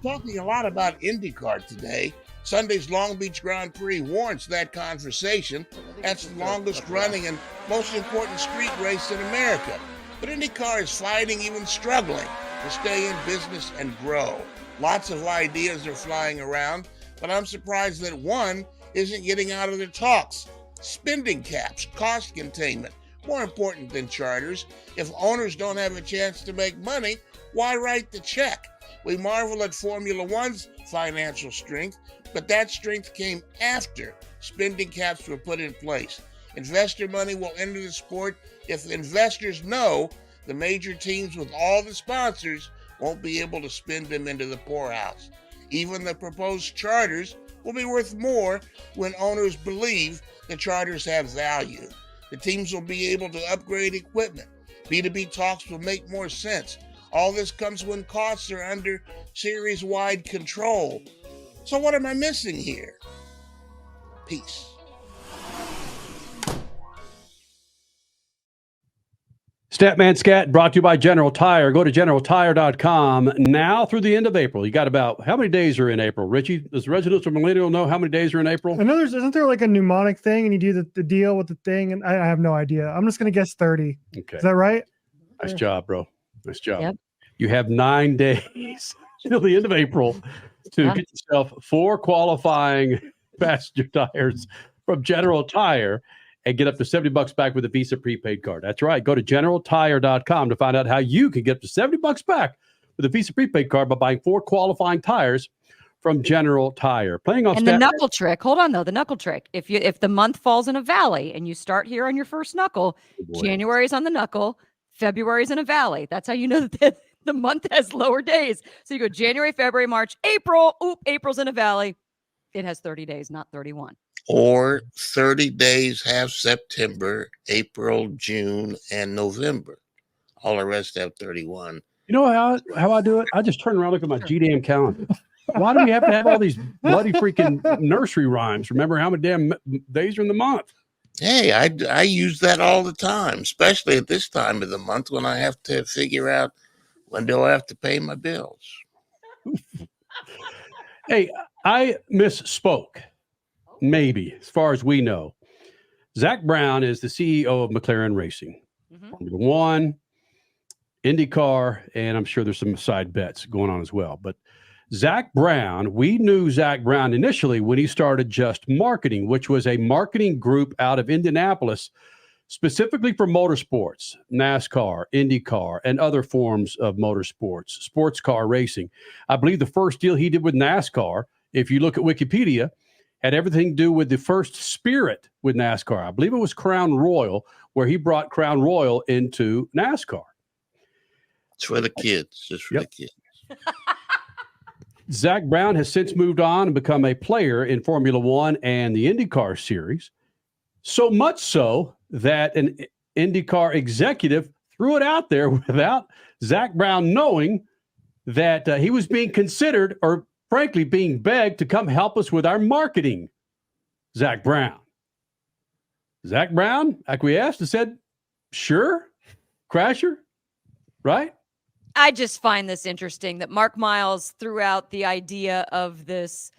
talking a lot about IndyCar today. Sunday's Long Beach Grand Prix warrants that conversation. That's the longest running and most important street race in America. But IndyCar is fighting, even struggling, to stay in business and grow. Lots of ideas are flying around, but I'm surprised that one isn't getting out of the talks. Spending caps, cost containment, more important than charters. If owners don't have a chance to make money, why write the check? We marvel at Formula One's financial strength, but that strength came after spending caps were put in place. Investor money will enter the sport if investors know the major teams with all the sponsors won't be able to spend them into the poorhouse. Even the proposed charters will be worth more when owners believe the charters have value. The teams will be able to upgrade equipment. B2B talks will make more sense. All this comes when costs are under series-wide control. So what am I missing here? Peace. Statman Scat brought to you by General Tire. Go to generaltire.com now through the end of April. You got about, how many days are in April? Richie, does residents of Millennial know how many days are in April? I know isn't there like a mnemonic thing and you do the deal with the thing? And I have no idea. I'm just going to guess 30. Okay. Is that right? Nice job, bro. Nice job. Yep. You have 9 days till the end of April to get yourself 4 qualifying passenger tires from General Tire and get up to $70 back with a Visa prepaid card. That's right. Go to generaltire.com to find out how you can get up to $70 back with a Visa prepaid card by buying 4 qualifying tires from General Tire. Playing on and the knuckle trick. Hold on though, the knuckle trick. If the month falls in a valley and you start here on your first knuckle, January's on the knuckle, February's in a valley. That's how you know that the month has lower days. So you go January, February, March, April. Oop, April's in a valley. It has 30 days, not 31. Or 30 days have September, April, June, and November. All the rest have 31. You know how I do it? I just turn around and look at my GDM calendar. Why do we have to have all these bloody freaking nursery rhymes? Remember how many damn days are in the month? Hey, I use that all the time, especially at this time of the month when I have to figure out when do I have to pay my bills. Hey, I misspoke. Maybe, as far as we know. Zach Brown is the CEO of McLaren Racing. Formula One, IndyCar, and I'm sure there's some side bets going on as well. But Zach Brown, we knew Zach Brown initially when he started Just Marketing, which was a marketing group out of Indianapolis, specifically for motorsports, NASCAR, IndyCar, and other forms of motorsports, sports car racing. I believe the first deal he did with NASCAR, if you look at Wikipedia, had everything to do with the first Spirit with NASCAR. I believe it was Crown Royal, where he brought Crown Royal into NASCAR. It's for the kids, just for the kids. Zach Brown has since moved on and become a player in Formula One and the IndyCar series. So much so that an IndyCar executive threw it out there without Zach Brown knowing that he was being considered, or frankly, being begged to come help us with our marketing. Zach Brown. Zach Brown acquiesced and said, sure, Crasher, right? I just find this interesting that Mark Miles threw out the idea of this.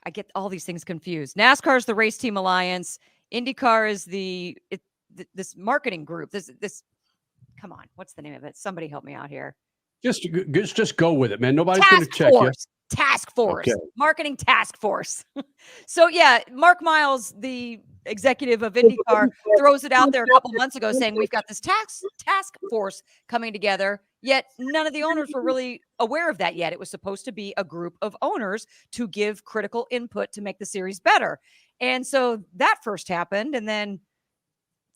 I get all these things confused. NASCAR is the Race Team Alliance. IndyCar is this marketing group. This. Come on, what's the name of it? Somebody help me out here. Just go with it, man. Nobody's going to check you. Taskforce, Okay. Marketing Taskforce. So yeah, Mark Miles, the executive of IndyCar, throws it out there a couple months ago saying we've got this task force coming together, yet none of the owners were really aware of that yet. It was supposed to be a group of owners to give critical input to make the series better. And so that first happened, and then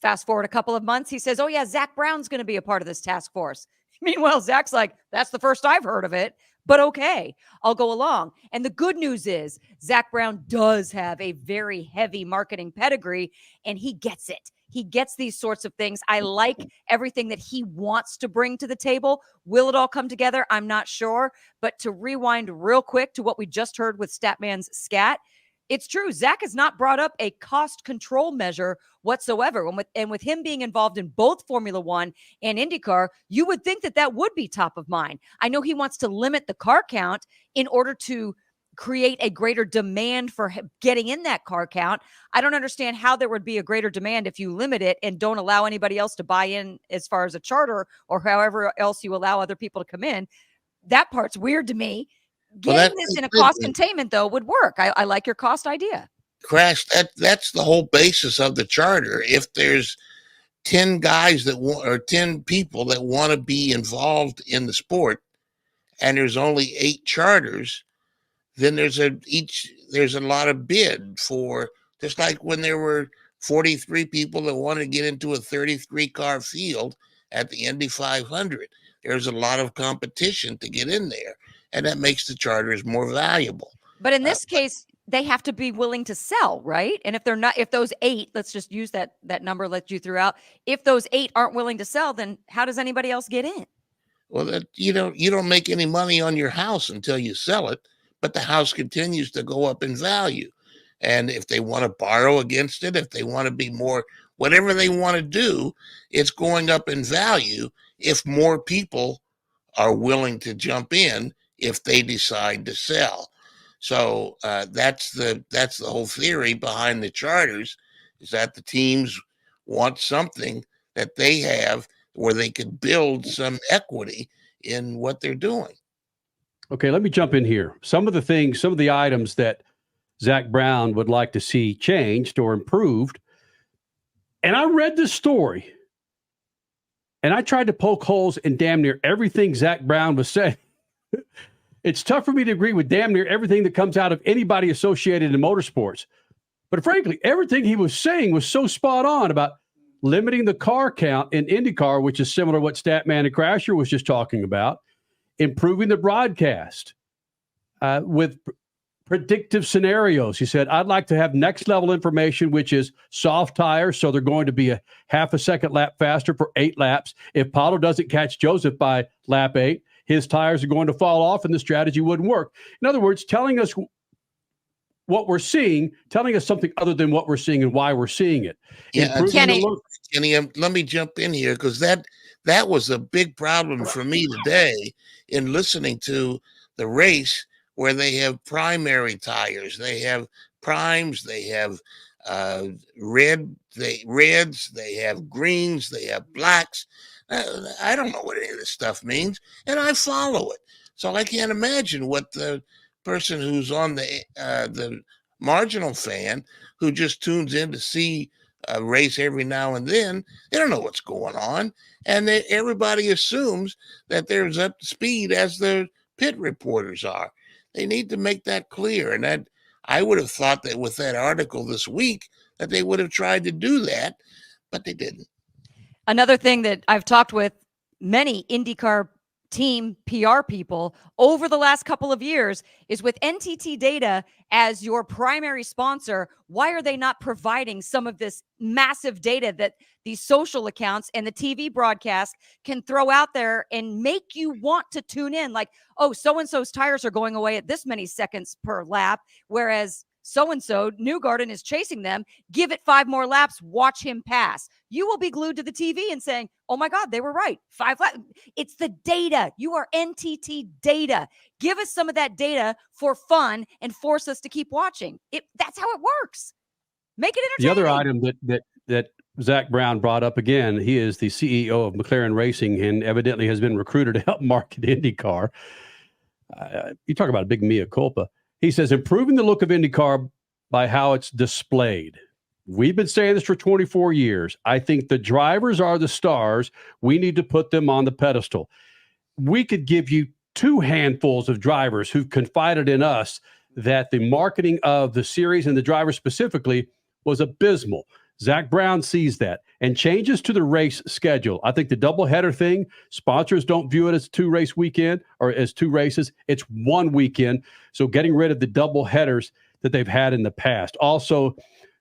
fast forward a couple of months, he says, oh yeah, Zach Brown's going to be a part of this task force. Meanwhile, Zach's like, that's the first I've heard of it, but okay, I'll go along. And the good news is Zach Brown does have a very heavy marketing pedigree, and he gets it. He gets these sorts of things. I like everything that he wants to bring to the table. Will it all come together? I'm not sure. But to rewind real quick to what we just heard with Statman's Scat, It's true. Zach has not brought up a cost control measure whatsoever. And with him being involved in both Formula One and IndyCar, you would think that that would be top of mind. I know he wants to limit the car count in order to create a greater demand for getting in that car count. I don't understand how there would be a greater demand if you limit it and don't allow anybody else to buy in as far as a charter or however else you allow other people to come in. That part's weird to me. Getting this in a cost containment, though, would work. I like your cost idea. Crash, that's the whole basis of the charter. If there's 10 guys that want, or 10 people that want to be involved in the sport, and there's only 8 charters, then there's a lot of bid for, just like when there were 43 people that wanted to get into a 33 car field at the Indy 500. There's a lot of competition to get in there, and that makes the charters more valuable. But in this case, they have to be willing to sell, right? And if they're not, if those 8, let's just use that number that you threw out, if those 8 aren't willing to sell, then how does anybody else get in? Well, you don't make any money on your house until you sell it, but the house continues to go up in value. And if they want to borrow against it, if they want to be more, whatever they want to do, it's going up in value if more people are willing to jump in if they decide to sell. So that's the whole theory behind the charters, is that the teams want something that they have where they could build some equity in what they're doing. Okay, let me jump in here. Some of the items that Zach Brown would like to see changed or improved. And I read this story, and I tried to poke holes in damn near everything Zach Brown was saying. It's tough for me to agree with damn near everything that comes out of anybody associated in motorsports. But frankly, everything he was saying was so spot on about limiting the car count in IndyCar, which is similar to what Statman and Crasher was just talking about, improving the broadcast with predictive scenarios. He said, I'd like to have next level information, which is soft tires. So they're going to be a half a second lap faster for 8 laps. If Paulo doesn't catch Joseph by lap 8, his tires are going to fall off and the strategy wouldn't work. In other words, telling us what we're seeing, telling us something other than what we're seeing and why we're seeing it. Yeah, Kenny, let me jump in here, because that was a big problem for me today in listening to the race, where they have primary tires, they have primes, they have reds, they have greens, they have blacks. I don't know what any of this stuff means, and I follow it. So I can't imagine what the person who's on the marginal fan who just tunes in to see a race every now and then, they don't know what's going on, and everybody assumes that they're as up to speed as the pit reporters are. They need to make that clear, and that I would have thought that with that article this week that they would have tried to do that, but they didn't. Another thing that I've talked with many IndyCar team PR people over the last couple of years is, with NTT Data as your primary sponsor, why are they not providing some of this massive data that these social accounts and the TV broadcast can throw out there and make you want to tune in? Like, oh, so-and-so's tires are going away at this many seconds per lap, whereas so-and-so, Newgarden, is chasing them. Give it 5 more laps. Watch him pass. You will be glued to the TV and saying, oh my God, they were right. 5 laps. It's the data. You are NTT Data. Give us some of that data for fun and force us to keep watching. That's how it works. Make it entertaining. The other item that Zach Brown brought up again, he is the CEO of McLaren Racing and evidently has been recruited to help market IndyCar. You talk about a big mea culpa. He says, improving the look of IndyCar by how it's displayed. We've been saying this for 24 years. I think the drivers are the stars. We need to put them on the pedestal. We could give you 2 handfuls of drivers who've confided in us that the marketing of the series and the drivers specifically was abysmal. Zach Brown sees that and changes to the race schedule. I think the doubleheader thing, sponsors don't view it as a 2-race weekend or as 2 races. It's 1 weekend. So getting rid of the doubleheaders that they've had in the past. Also,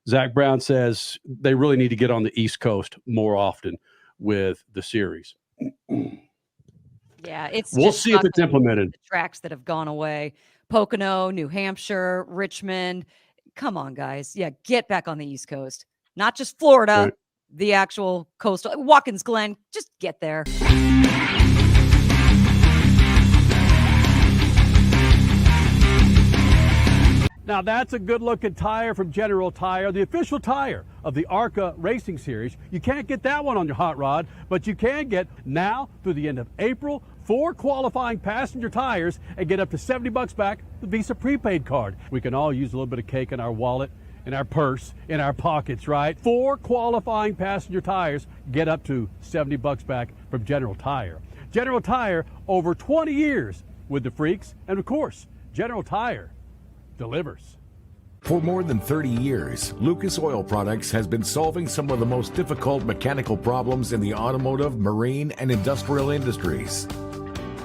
Zach Brown says they really need to get on the East Coast more often with the series. Yeah, we'll see if it's implemented. The tracks that have gone away: Pocono, New Hampshire, Richmond, come on, guys. Yeah, get back on the East Coast. Not just Florida, Right. the actual coastal. Watkins Glen, just get there. Now that's a good-looking tire from General Tire, the official tire of the ARCA Racing Series. You can't get that one on your hot rod, but you can get now through the end of April 4 qualifying passenger tires and get up to $70 back with Visa prepaid card. We can all use a little bit of cake in our wallet, in our purse, in our pockets, right? 4 qualifying passenger tires get up to $70 back from General Tire. General Tire, over 20 years with the freaks, and of course, General Tire delivers. For more than 30 years, Lucas Oil Products has been solving some of the most difficult mechanical problems in the automotive, marine, and industrial industries.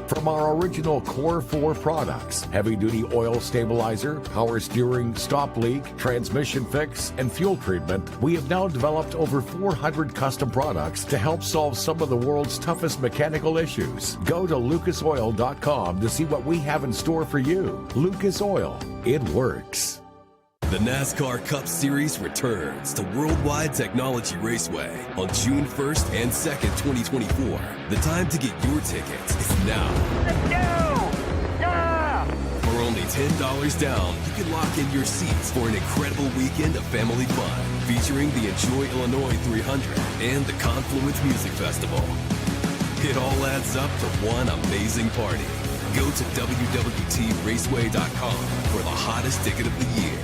From our original Core 4 products, heavy-duty oil stabilizer, power steering, stop leak, transmission fix, and fuel treatment, we have now developed over 400 custom products to help solve some of the world's toughest mechanical issues. Go to lucasoil.com to see what we have in store for you. Lucas Oil, it works. The NASCAR Cup Series returns to Worldwide Technology Raceway on June 1st and 2nd, 2024. The time to get your tickets is now. Let's go! Yeah! For only $10 down, you can lock in your seats for an incredible weekend of family fun featuring the Enjoy Illinois 300 and the Confluence Music Festival. It all adds up to one amazing party. Go to WWTRaceway.com for the hottest ticket of the year.